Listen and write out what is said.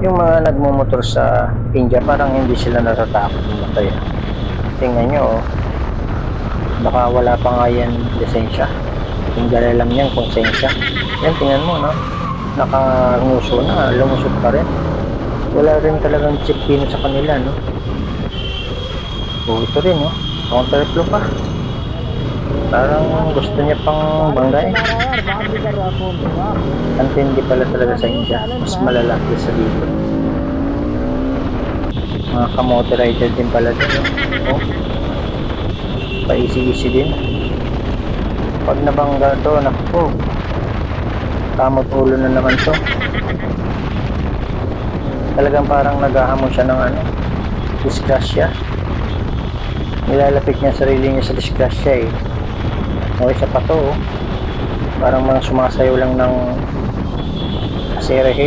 Yung mga nagmumotor sa India, parang hindi sila natatakot mamatay. Tingnan nyo, oh. Baka wala pa nga yan lisensya. Yung dala lang yan, konsensya. Yan, tingnan mo, no? Nakanguso na, lumusot pa rin. Wala rin talagang chip pin sa kanila, no? Ito rin, no? Counterflow pa. Parang gusto niya pang banggay. Antindi pala talaga sa India. Mas malalaki sa dito. Mga kamote rider din pala din, no? Oh. Pa-easy-easy din. Pag nabangga to, naku, kamot ulo na naman to. Talagang parang naghahamon siya ng ano, disgrasya. Nilalapit niya sarili niya sa disgrasya, eh. Okay, sa pato, oh. Parang mga sumasayaw lang ng kaserehe.